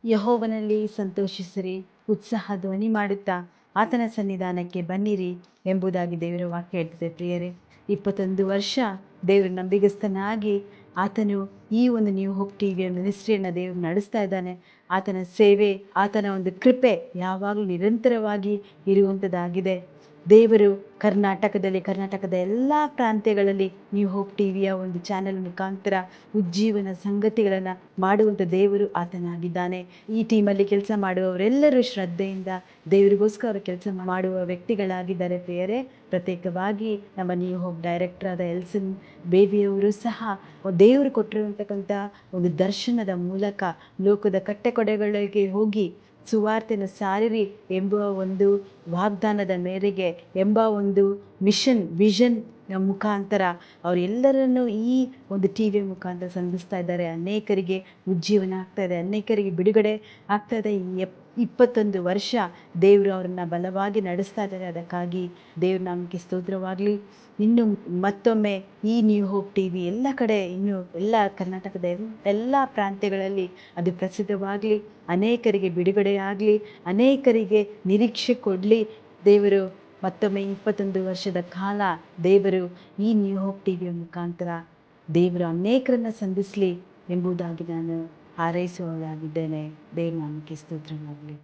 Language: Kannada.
ಯೆಹೋವನಲ್ಲಿ ಸಂತೋಷಿಸಿರಿ, ಉತ್ಸಾಹ ಧ್ವನಿ ಮಾಡುತ್ತಾ ಆತನ ಸನ್ನಿಧಾನಕ್ಕೆ ಬನ್ನಿರಿ ಎಂಬುದಾಗಿ ದೇವರ ವಾಕ್ಯ ಹೇಳ್ತದೆ. ಪ್ರಿಯರೇ, 21 ವರ್ಷ ದೇವರು ನಂಬಿಗಸ್ತನಾಗಿ ಆತನು ಈ ಒಂದು ನ್ಯೂ ಹೋಪ್ ಟಿವಿಯ ಮಿನಿಸ್ಟ್ರಿಯನ್ನು ದೇವರು ನಡೆಸ್ತಾ ಇದ್ದಾನೆ. ಆತನ ಸೇವೆ, ಆತನ ಒಂದು ಕೃಪೆ ಯಾವಾಗಲೂ ನಿರಂತರವಾಗಿ ಇರುವಂಥದ್ದಾಗಿದೆ. ದೇವರು ಕರ್ನಾಟಕದ ಎಲ್ಲ ಪ್ರಾಂತ್ಯಗಳಲ್ಲಿ ನ್ಯೂ ಹೋಪ್ ಟಿವಿಯ ಒಂದು ಚಾನೆಲ್ ಮುಖಾಂತರ ಉಜ್ಜೀವನ ಸಂಗತಿಗಳನ್ನು ಮಾಡುವಂಥ ದೇವರು ಆತನಾಗಿದ್ದಾನೆ. ಈ ಟೀಮಲ್ಲಿ ಕೆಲಸ ಮಾಡುವವರೆಲ್ಲರೂ ಶ್ರದ್ಧೆಯಿಂದ ದೇವರಿಗೋಸ್ಕರ ಕೆಲಸ ಮಾಡುವ ವ್ಯಕ್ತಿಗಳಾಗಿದ್ದಾರೆ. ಪ್ರಿಯರೇ, ಪ್ರತ್ಯೇಕವಾಗಿ ನಮ್ಮ ನ್ಯೂ ಹೋಪ್ ಡೈರೆಕ್ಟರ್ ಆದ ಎಲ್ಸನ್ ಬೇಬಿಯವರು ಸಹ ದೇವರು ಕೊಟ್ಟಿರುವಂತಕ್ಕಂಥ ಒಂದು ದರ್ಶನದ ಮೂಲಕ ಲೋಕದ ಕಟ್ಟೆಕೊಡೆಗಳಿಗೆ ಹೋಗಿ ಸುವಾರ್ತೆಯನ್ನು ಸಾರಿರಿ ಎಂಬ ಒಂದು ವಾಗ್ದಾನದ ಮೇರೆಗೆ, ಎಂಬ ಒಂದು ವಿಷನ್ ಮುಖಾಂತರ ಅವರೆಲ್ಲರನ್ನು ಈ ಒಂದು ಟಿವಿ ಮುಖಾಂತರ ಸಂಧಿಸ್ತಾ ಇದ್ದಾರೆ. ಅನೇಕರಿಗೆ ಉಜ್ಜೀವನ ಆಗ್ತಾ ಇದೆ, ಅನೇಕರಿಗೆ ಬಿಡುಗಡೆ ಆಗ್ತಾ ಇದೆ. 21 ವರ್ಷ ದೇವರು ಅವರನ್ನು ಬಲವಾಗಿ ನಡೆಸ್ತಾ ಇದ್ದಾರೆ. ಅದಕ್ಕಾಗಿ ದೇವ್ರ ನಾಮಕ್ಕೆ ಸ್ತೋತ್ರವಾಗಲಿ. ಇನ್ನು ಮತ್ತೊಮ್ಮೆ ಈ ನ್ಯೂ ಹೋಪ್ ಟಿವಿ ಎಲ್ಲ ಕಡೆ, ಇನ್ನು ಎಲ್ಲ ಕರ್ನಾಟಕದ ಎಲ್ಲ ಪ್ರಾಂತ್ಯಗಳಲ್ಲಿ ಅದು ಪ್ರಸಿದ್ಧವಾಗಲಿ, ಅನೇಕರಿಗೆ ಬಿಡುಗಡೆಯಾಗಲಿ, ಅನೇಕರಿಗೆ ನಿರೀಕ್ಷೆ ಕೊಡಲಿ. ದೇವರು ಮತ್ತೊಮ್ಮೆ 21 ವರ್ಷದ ಕಾಲ ದೇವರು ಈ ನ್ಯೂ ಹೋಪ್ ಟಿವಿಯ ಮುಖಾಂತರ ದೇವರು ಅನೇಕರನ್ನು ಸಂಧಿಸಲಿ ಎಂಬುದಾಗಿ ನಾನು ಹಾರೈಸುವವರಾಗಿದ್ದೇನೆ. ದೇವ್ರ ನಾಮಕ್ಕೆ ಸ್ತೋತ್ರವಾಗಲಿ.